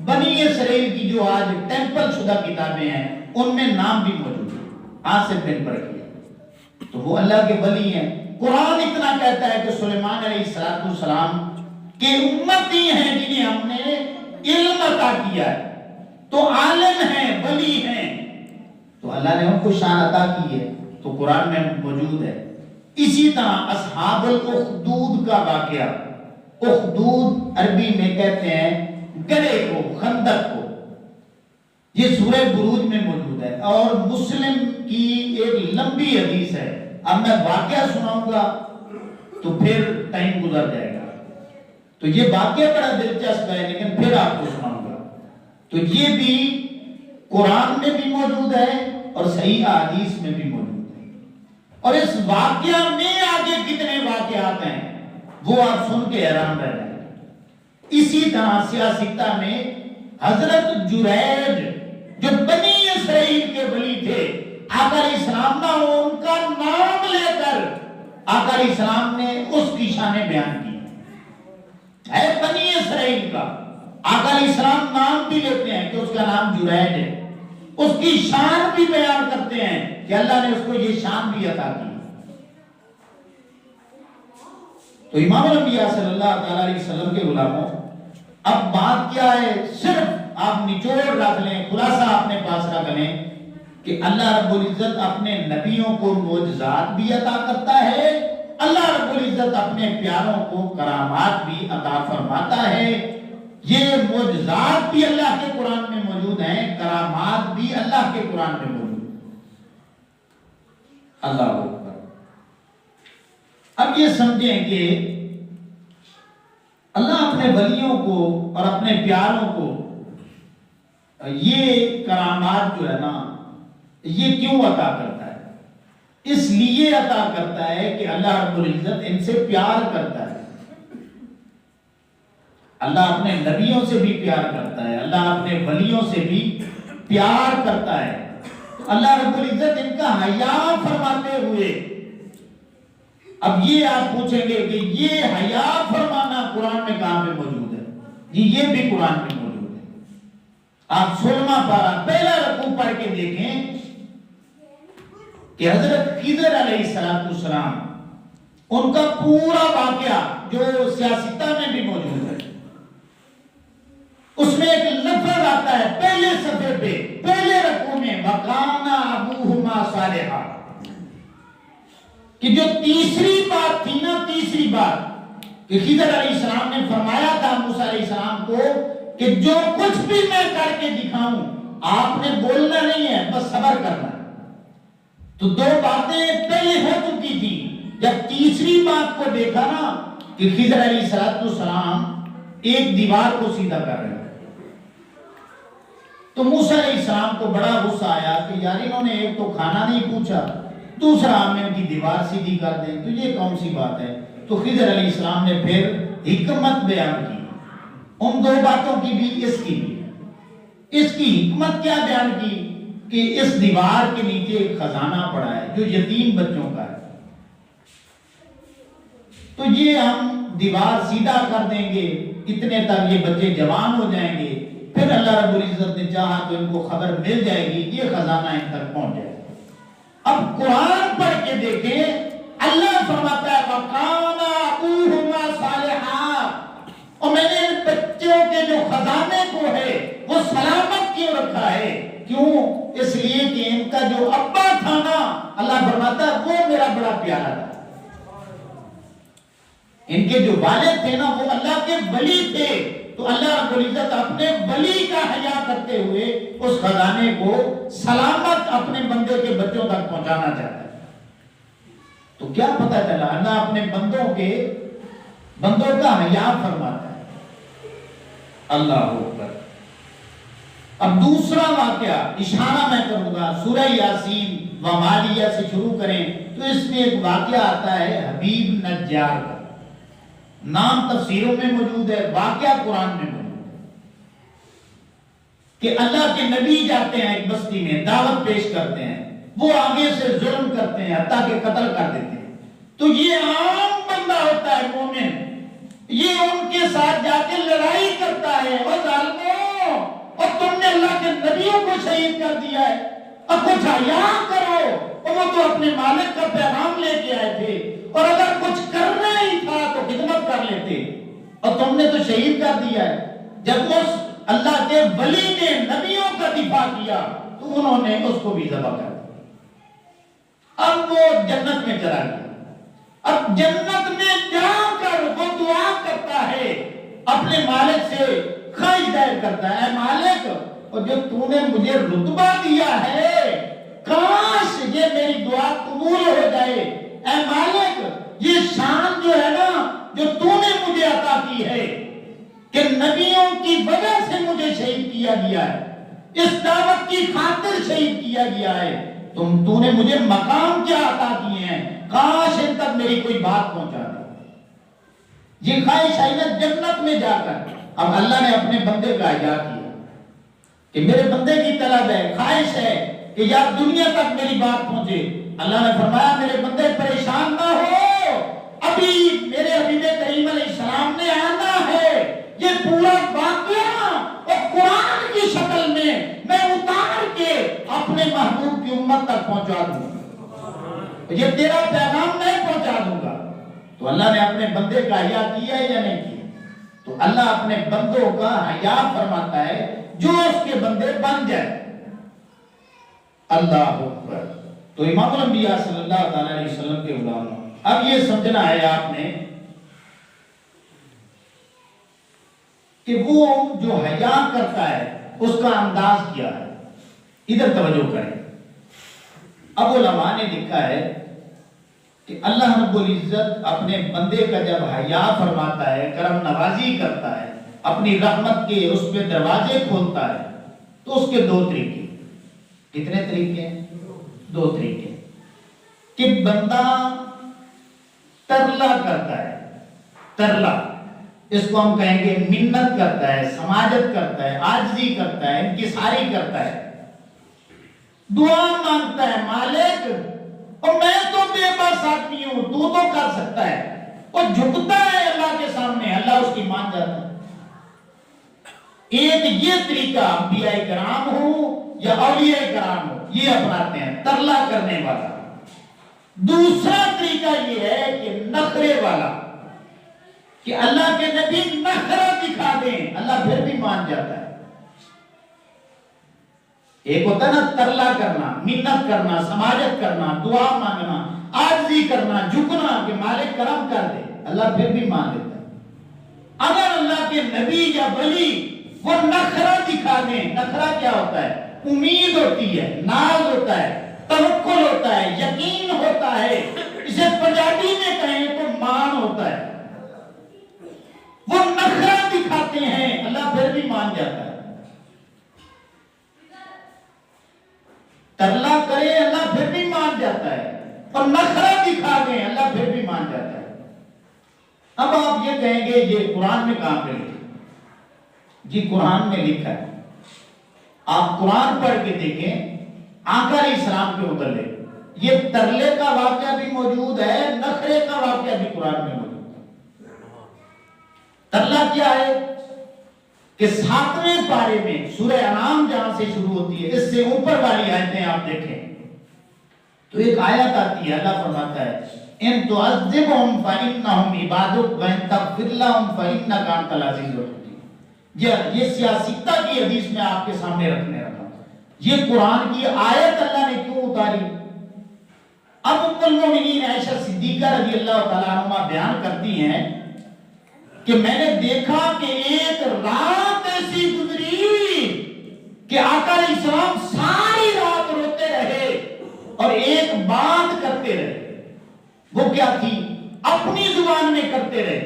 بنی اسرائیل کی جو آج ٹیمپل شدہ کتابیں ہیں ان میں نام بھی موجود ہے، آصف بن برقیہ، تو وہ اللہ کے ولی ہیں۔ قرآن اتنا کہتا ہے کہ سلیمان علیہ السلام کے امتی ہیں جنہیں ہم نے علم عطا کیا ہے، تو عالم ہیں، ولی ہیں، تو اللہ نے ان کو شان عطا کی ہے، تو قرآن میں موجود ہے۔ اسی طرح اصحاب الاخدود کا واقعہ، اخدود عربی میں کہتے ہیں گڑھے کو، خندق کو، یہ سورہ بروج میں موجود ہے، اور مسلم کی ایک لمبی حدیث ہے۔ اب میں واقعہ سناؤں گا تو پھر ٹائم گزر جائے گا، تو یہ واقعہ بڑا دلچسپ ہے لیکن پھر آپ کو سناؤں گا۔ تو یہ بھی قرآن میں بھی موجود ہے اور صحیح حدیث میں بھی موجود ہے، اور اس واقعہ میں آگے کتنے واقعات ہیں وہ آپ سن کے حیران رہ جائیں گے۔ اسی طرح سیاستہ میں حضرت جریج جو بنی اسرائیل کے ولی تھے، آقا علیہ السلام نہ ان کا نام لے کر آقا علیہ السلام نے اس کی شان بیان کی ہے، بنی اسرائیل کا آقا علیہ السلام نام بھی لیتے ہیں کہ اس کا نام جریج ہے، اس کی شان بھی بیان کرتے ہیں کہ اللہ نے اس کو یہ شان بھی عطا کی۔ تو امام الانبیاء صلی اللہ تعالیٰ علیہ وسلم کے غلاموں، اب بات کیا ہے، صرف آپ نچوڑ رکھ لیں، خلاصہ اپنے پاس رکھ لیں کہ اللہ رب العزت اپنے نبیوں کو معجزات بھی عطا کرتا ہے، اللہ رب العزت اپنے پیاروں کو کرامات بھی عطا فرماتا ہے۔ یہ معجزات بھی اللہ کے قرآن میں موجود ہیں، کرامات بھی اللہ کے قرآن میں موجود ہیں۔ اللہ اکبر۔ اب یہ سمجھیں کہ اللہ اپنے ولیوں کو اور اپنے پیاروں کو یہ کرامات جو ہے نا یہ کیوں عطا کرتا ہے؟ اس لیے عطا کرتا ہے کہ اللہ رب العزت ان سے پیار کرتا ہے، اللہ اپنے نبیوں سے بھی پیار کرتا ہے، اللہ اپنے ولیوں سے بھی پیار کرتا ہے۔ اللہ رب العزت ان کا حیا فرماتے ہوئے، اب یہ آپ پوچھیں گے کہ یہ حیا فرمانا قرآن میں کہاں پہ موجود ہے؟ جی یہ بھی قرآن میں موجود ہے۔ آپ 16واں پارہ پہلا رکوع پڑھ کے دیکھیں کہ حضرت خضر علیہ السلام ان کا پورا واقعہ جو سیاستہ میں بھی موجود ہے، اس میں ایک لفظ آتا ہے پہلے صفحے پہ، پہلے رکوع میں، وَقَانَ أَبُوهُمَا صَالِحًا، کہ جو تیسری بات تھی نا، تیسری بات کہ خضر علیہ السلام نے فرمایا تھا موسیٰ علیہ السلام کو کہ جو کچھ بھی میں کر کے دکھاؤں آپ نے بولنا نہیں ہے، بس صبر کرنا ہے۔ تو دو باتیں پہلے ہو چکی تھی، جب تیسری بات کو دیکھا نا کہ خضر علیہ السلام ایک دیوار کو سیدھا کر رہے ہیں، تو موسیٰ علیہ السلام کو بڑا غصہ آیا کہ یار انہوں نے ایک تو کھانا نہیں پوچھا، دوسرا ہم ان کی دیوار سیدھی کر دیں، تو یہ کون سی بات ہے؟ تو خضر علیہ السلام نے پھر حکمت بیان کی، ان دو باتوں کی بھی، اس کی بھی۔ اس کی حکمت کیا بیان کی کہ اس دیوار کے نیچے ایک خزانہ پڑا ہے جو یتیم بچوں کا ہے، تو یہ ہم دیوار سیدھا کر دیں گے، اتنے تک یہ بچے جوان ہو جائیں گے، پھر اللہ رب العزت نے چاہا تو ان کو خبر مل جائے گی، یہ خزانہ ان تک پہنچ جائے گا۔ اب قرآن پڑھ کے دیکھیں، اللہ فرماتا ہے وَقَانَ أَبُوهُمَا صَالِحًا، اور میں نے ان بچوں کے جو خزانے کو ہے وہ سلامت کیوں رکھا ہے؟ کیوں؟ اس لیے کہ ان کا جو ابا تھا نا، اللہ فرماتا ہے وہ میرا بڑا پیارا تھا، ان کے جو والد تھے نا وہ اللہ کے ولی تھے، تو اللہ رب العزت اپنے ولی کا حیا کرتے ہوئے اس خزانے کو سلامت اپنے بندے کے بچوں تک پہنچانا چاہتا ہے۔ تو کیا پتہ چلا، اللہ اپنے بندوں کا حیا فرماتا ہے۔ اللہ اکبر۔ اب دوسرا واقعہ اشارہ میں کروں گا، سورہ یاسین ومالیہ سے شروع کریں تو اس میں ایک واقعہ آتا ہے حبیب نجار کا، نام تفسیروں میں موجود ہے، واقعہ قرآن میں موجود ہے کہ اللہ کے نبی جاتے ہیں ایک بستی میں، دعوت پیش کرتے ہیں وہ آگے سے ظلم کرتے ہیں حتیٰ کہ قتل کر دیتے ہیں. تو یہ عام بندہ ہوتا ہے مومن، یہ ان کے ساتھ جا کے لڑائی کرتا ہے. اور ظالموں، اور تم نے اللہ کے نبیوں کو شہید کر دیا ہے، اب کچھ حیا کرو. اور وہ تو اپنے مالک کا پیغام لے کے آئے تھے، اور اگر کچھ کرنا ہی تھا تو خدمت کر لیتے، اور تم نے تو شہید کر دیا ہے. جب اس اللہ کے ولی نے نبیوں کا دفاع کیا تو انہوں نے اس کو بھی ذبح کر دیا. اب وہ جنت میں چلا گیا. اب جنت میں جا کر وہ دعا کرتا ہے، اپنے مالک سے خواہش ظاہر کرتا ہے، اے مالک، اور جو تو نے مجھے رتبہ دیا ہے کاش یہ میری دعا قبول ہو جائے. اے مالک، یہ شان جو ہے نا جو تو نے مجھے عطا کی ہے کہ نبیوں کی وجہ سے مجھے شہید کیا گیا ہے، اس دعوت کی خاطر شہید کیا گیا ہے، تو نے مجھے مقام کیا عطا کیے ہیں، کاش ان تک میری کوئی بات پہنچا دے. یہ خواہش ہے نا جنت میں جا کر. اب اللہ نے اپنے بندے کا احیا کیا کہ میرے بندے کی طلب ہے، خواہش ہے کہ یار دنیا تک میری بات پہنچے. اللہ نے فرمایا میرے بندے پریشان نہ ہو، ابھی میرے حبیب کریم علیہ السلام نے آنا ہے. یہ پورا واقعہ اور قرآن کی شکل میں اتار کے اپنے محبوب کی امت تک پہنچا دوں گا. یہ تیرا پیغام میں پہنچا دوں گا. تو اللہ نے اپنے بندے کا حیا کیا یا نہیں کیا؟ تو اللہ اپنے بندوں کا حیا فرماتا ہے جو اس کے بندے بن جائے. اللہ اکبر. تو امام الانبیاء صلی اللہ علیہ وسلم کے غلاموں، اب یہ سمجھنا ہے آپ نے کہ وہ جو حیا کرتا ہے اس کا انداز کیا ہے. ادھر توجہ کریں. اب علماء نے لکھا ہے کہ اللہ رب العزت اپنے بندے کا جب حیا فرماتا ہے، کرم نوازی کرتا ہے، اپنی رحمت کے اس پہ دروازے کھولتا ہے، تو اس کے دو طریقے. کتنے طریقے ہیں؟ دو طریقے. کہ بندہ ترلا کرتا ہے، ترلا اس کو ہم کہیں گے منت کرتا ہے، سماجت کرتا ہے، عاجزی کرتا ہے، انکساری کرتا ہے، دعا مانگتا ہے، مالک اور میں تو بے بس آدمی ہوں، تو کر سکتا ہے، اور جھکتا ہے اللہ کے سامنے، اللہ اس کی مان جاتا ہے. ایک یہ طریقہ انبیاء کرام ہو یا اولیاء کرام ہو یہ اپناتے ہیں، ترلا کرنے والا. دوسرا طریقہ یہ ہے کہ نخرے والا، کہ اللہ کے نبی نخرہ دکھا دیں، اللہ پھر بھی مان جاتا ہے. ایک ہوتا ہے نا ترلا کرنا، منت کرنا، سماجت کرنا، دعا مانگنا، عاجزی کرنا، جھکنا کہ مالک کرم کر دے، اللہ پھر بھی مان لیتا ہے. اگر اللہ کے نبی یا ولی وہ نخرہ دکھا دیں، نخرہ کیا ہوتا ہے؟ امید ہوتی ہے، ناز ہوتا ہے، توکل ہوتا ہے، یقین ہوتا ہے، اسے پنجابی میں کہیں تو مان ہوتا ہے. وہ نخرہ دکھاتے ہیں، اللہ پھر بھی مان جاتا ہے. ترلا کرے اللہ پھر بھی مان جاتا ہے، اور نخرہ دکھا دیں اللہ پھر بھی مان جاتا ہے. اب آپ یہ کہیں گے یہ قرآن میں کہاں پہ لکھا؟ جی قرآن میں لکھا ہے. آپ قرآن پڑھ کے دیکھیں آقا علیہ السلام کے متعلق یہ ترلے کا واقعہ بھی موجود ہے، نخرے کا واقعہ بھی قرآن میں موجود ہے. ترلا کیا ہے کہ 7ویں پارے میں سورہ انعام جہاں سے شروع ہوتی ہے اس سے اوپر والی آیتیں آپ دیکھیں تو ایک آیت آتی ہے، اللہ فرماتا ہے ان تعذبهم فانهم عبادك وان تغفر لهم فانك انت العزیز الحکیم. یہ سیاستہ کی حدیث میں آپ کے سامنے رکھنے رکھا. یہ قرآن کی آیت اللہ نے کیوں اتاری؟ اب ام المومنین عائشہ صدیقہ رضی اللہ تعالیٰ عنہ بیان کرتی ہیں کہ میں نے دیکھا کہ ایک رات ایسی گزری کہ آقا علیہ السلام ساری رات روتے رہے اور ایک بات کرتے رہے. وہ کیا تھی؟ اپنی زبان میں کرتے رہے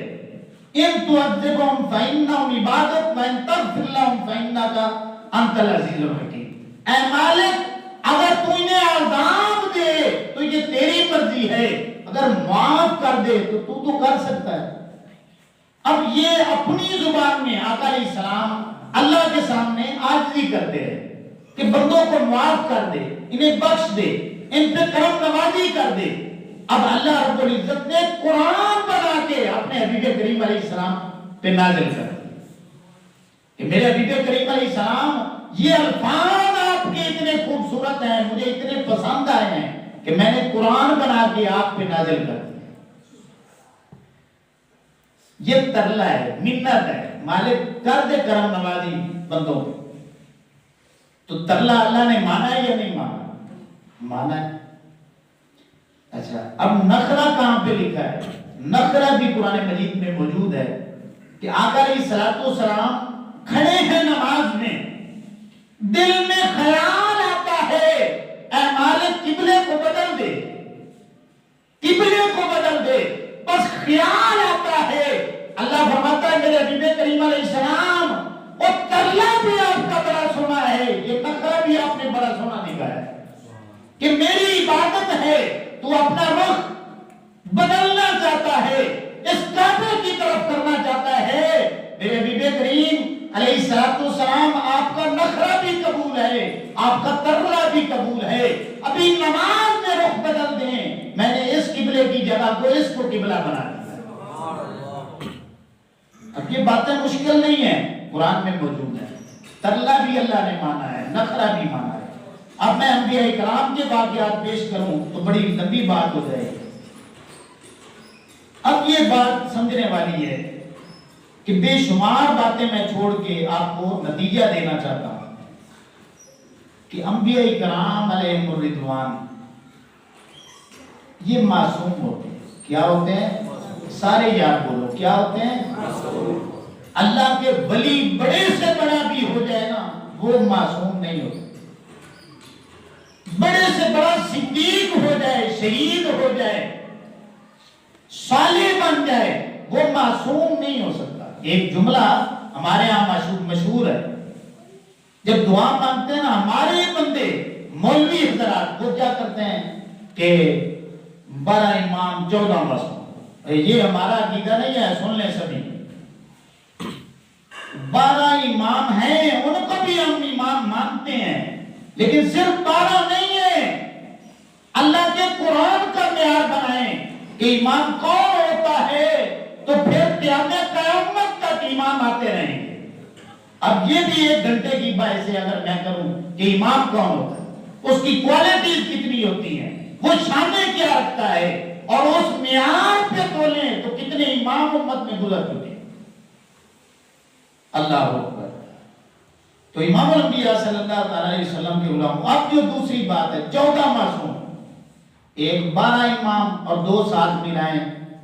ان تعذبهم فانهم عبادك وان تغفر لهم فانك انت العزیز الحکیم. اے مالک اگر تو انہیں عذاب دے تو یہ تیری مرضی ہے، اگر معاف کر دے تو کر سکتا ہے. اب یہ اپنی زبان میں آقا علیہ السلام اللہ کے سامنے عاجزی کرتے رہے کہ بندوں کو معاف کر دے، انہیں بخش دے. ان پہ کرم نوازی کر دے۔ اب اللہ رب العزت نے قرآن بنا کے اپنے حبیب کریم علیہ السلام پہ نازل کر دیا کہ میرے حبیب کریم علیہ السلام یہ الفاظ آپ کے اتنے خوبصورت ہیں، مجھے اتنے پسند آئے ہیں کہ میں نے قرآن بنا کے آپ پہ نازل کر دیا۔ یہ ترلا ہے، منت ہے، مالک کر دے کرم نوازی بندوں پہ۔ تو ترلا اللہ نے مانا ہے یا نہیں مانا؟ مانا ہے۔ اچھا، اب نخرہ کہاں پہ لکھا ہے؟ نخرہ بھی قرآن مجید میں موجود ہے کہ آقا علیہ الصلوۃ والسلام کھڑے ہیں نماز میں، دل میں خیال آتا ہے اے مالک قبلے کو بدل دے، قبلے کو بدل دے، بس خیال آتا ہے۔ اللہ فرماتا ہے میرے حبیب کریم علیہ السلام وہ ترلا بھی آپ کا بڑا سونا ہے، یہ نخرہ بھی آپ نے بڑا سونا نکالا ہے کہ میری عبادت ہے، تو اپنا رخ بدلنا چاہتا ہے، اس کعبے کی طرف کرنا چاہتا ہے۔ میرے حبیب کریم علیہ الصلوۃ والسلام آپ کا نخرہ بھی قبول ہے، آپ کا ترلا بھی قبول ہے، ابھی نماز میں رخ بدل دیں، میں نے اس قبلے کی جگہ کو اس کو قبلہ بنا دیا۔ اب یہ باتیں مشکل نہیں ہیں، قرآن میں موجود ہے۔ ترلا بھی اللہ نے مانا ہے، نخرہ بھی مانا ہے۔ اب میں انبیاء کرام کے واقعات پیش کروں تو بڑی لمبی بات ہو جائے گی۔ اب یہ بات سمجھنے والی ہے کہ بے شمار باتیں میں چھوڑ کے آپ کو نتیجہ دینا چاہتا ہوں کہ انبیاء کرام علیہم الرضوان یہ معصوم ہوتے ہیں۔ کیا ہوتے ہیں؟ سارے یاد بولو، کیا ہوتے ہیں؟ اللہ کے ولی بڑے سے بڑا بھی ہو جائے نا، وہ معصوم نہیں ہوتے۔ بڑے سے بڑا صدیق ہو جائے، شہید ہو جائے، صالح بن جائے، وہ معصوم نہیں ہو سکتا۔ ایک جملہ ہمارے ہاں مشہور ہے، جب دعا مانگتے ہیں نا ہمارے بندے مولوی حضرات، وہ کیا کرتے ہیں کہ 12 امام 14 معصوم۔ یہ ہمارا عقیدہ نہیں ہے، سن لیں سبھی۔ 12 امام ہیں، ان کو بھی ہم امام مانتے ہیں، لیکن صرف 12 نہیں ہے۔ اللہ کے قرآن کا معیار بنائیں کہ امام کون ہوتا ہے، تو پھر قیامت تک امام آتے رہیں گے۔ اب یہ بھی 1 گھنٹے کی بحث ہے اگر میں کروں کہ امام کون ہوتا ہے، اس کی کوالٹیز کتنی ہوتی ہیں، وہ شانیں کیا رکھتا ہے، اور اس معیار پہ تولیں تو کتنے امام امت میں گزر چکے۔ اللہ اکبر۔ تو امام الانبیاء صلی اللہ علیہ وسلم کے غلام۔ اب جو دوسری بات ہے 14 معصوم، ایک 12 امام اور 2 ساتھ ملائیں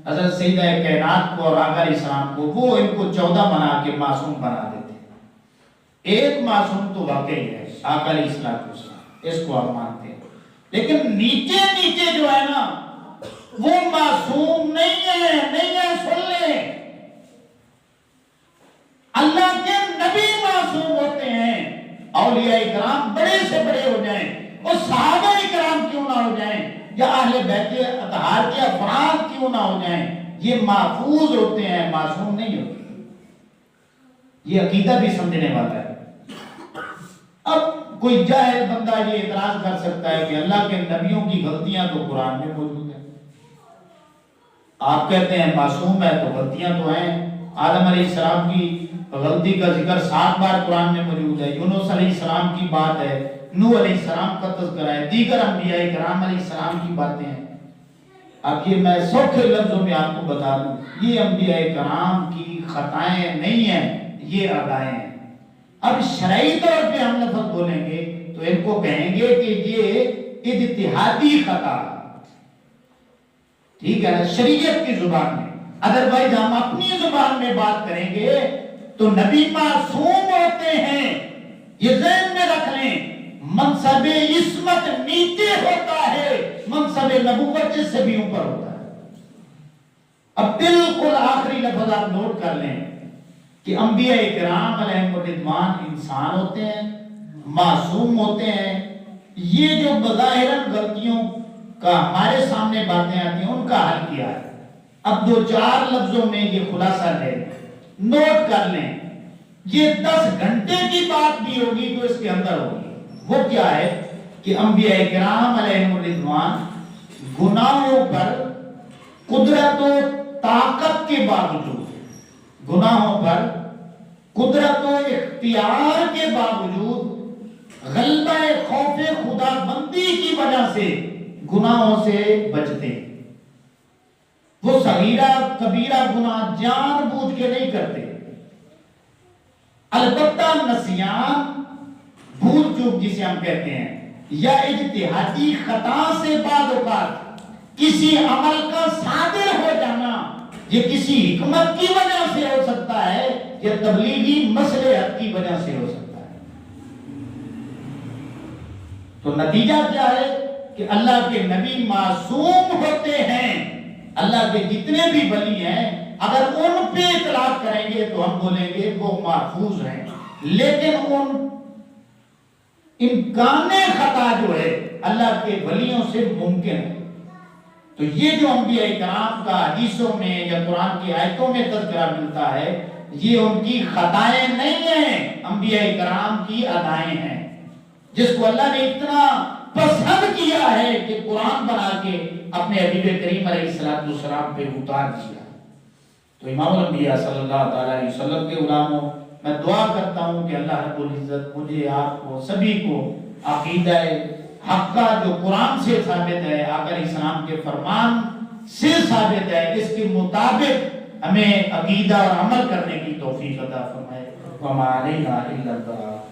حضرت سیدہ کائنات کو اور آقا علیہ السلام کو، وہ ان کو 14 بنا کے معصوم بنا دیتے۔ ایک معصوم تو واقعی ہے آقا علیہ السلام، اس کو آپ مانتے ہیں، لیکن نیچے نیچے جو ہے نا وہ معصوم نہیں ہے، نہیں ہے، سن لیں۔ اللہ کے نبی معصوم ہوتے ہیں، اولیاء کرام بڑے سے بڑے ہو جائیں، اور صحابہ کرام کیوں نہ ہو جائیں، یا اہل بیت اطہار کے افراد کیوں نہ ہو جائیں، یہ محفوظ ہوتے ہیں، معصوم نہیں ہوتے۔ یہ عقیدہ بھی سمجھنے والا ہے۔ اب کوئی جاہل بندہ یہ اعتراض کر سکتا ہے کہ اللہ کے نبیوں کی غلطیاں تو قرآن میں موجود ہیں، آپ کہتے ہیں معصوم ہے تو غلطیاں تو ہیں۔ آدم علیہ السلام کی غلطی کا ذکر 7 بار قرآن میں موجود ہے، یونس علیہ السلام کی بات ہے، نوح علیہ السلام کا تذکرہ ہے، دیگر انبیاء کرام علیہ السلام کی باتیں ہیں۔ اب یہ میں سوکھے لفظوں میں آپ کو بتا دوں، یہ انبیاء کرام کی خطائیں نہیں ہیں، یہ ادائیں ہیں۔ اب شرعی طور پہ ہم لفظ بولیں گے تو ان کو کہیں گے کہ یہ اجتہادی خطا، ٹھیک ہے نا، شریعت کی زبان میں۔ ادروائز ہم اپنی زبان میں بات کریں گے تو نبی معصوم ہوتے ہیں، یہ ذہن میں رکھ لیں۔ منصب عصمت نیچے ہوتا ہے، منصب نبوت اس سے بھی اوپر ہوتا ہے۔ اب بالکل آخری لفظ آپ نوٹ کر لیں کہ انبیاء کرام علیہم الرضوان انسان ہوتے ہیں، معصوم ہوتے ہیں۔ یہ جو بظاہراً غلطیوں کا ہمارے سامنے باتیں آتی ہیں ان کا حل کیا ہے۔ اب 2-4 لفظوں میں یہ خلاصہ لیں، نوٹ کر لیں۔ یہ 10 گھنٹے کی بات بھی ہوگی تو اس کے اندر ہوگی۔ وہ کیا ہے کہ انبیاء کرام علیہم الرضوان گناہوں پر قدرت و طاقت کے باوجود، گناہوں پر قدرت و اختیار کے باوجود غلبہ خوف خدا بندی کی وجہ سے گناہوں سے بچتے ہیں۔ وہ صغیرہ کبیرہ گناہ جان بوجھ کے نہیں کرتے، البتہ نسیان، بھول چوک جسے ہم کہتے ہیں، یا اجتہادی خطا سے بعض اوقات کسی عمل کا صادر ہو جانا، یہ کسی حکمت کی وجہ سے ہو سکتا ہے، یا تبلیغی مصلحت کی وجہ سے ہو سکتا ہے۔ تو نتیجہ کیا ہے کہ اللہ کے نبی معصوم ہوتے ہیں، اللہ کے جتنے بھی ولی ہیں اگر ان پہ اطلاق کریں گے تو ہم بولیں گے وہ محفوظ ہیں، لیکن ان امکان خطا جو ہے اللہ کے ولیوں سے ممکن ہے۔ تو یہ جو انبیاء کرام کا حدیثوں میں یا قرآن کی آیتوں میں تذکرہ ملتا ہے، یہ ان کی خطائیں نہیں ہیں، انبیاء کرام کی ادائیں ہیں، جس کو اللہ نے اتنا پسند کیا ہے کہ قرآن بنا کے اپنے حبیب کریم علیہ السلام پہ اتار دیا۔ تو امام الانبیاء صلی اللہ تعالیٰ علیہ وسلم کے غلاموں، میں دعا کرتا ہوں کہ اللہ رب العزت مجھے، آپ کو، سبھی کو عقیدہ حق کا جو قرآن سے ثابت ہے، آقا علیہ السلام کے فرمان سے ثابت ہے، اس کے مطابق ہمیں عقیدہ اور عمل کرنے کی توفیق عطا فرمائے۔ وما علینا الا البلاغ۔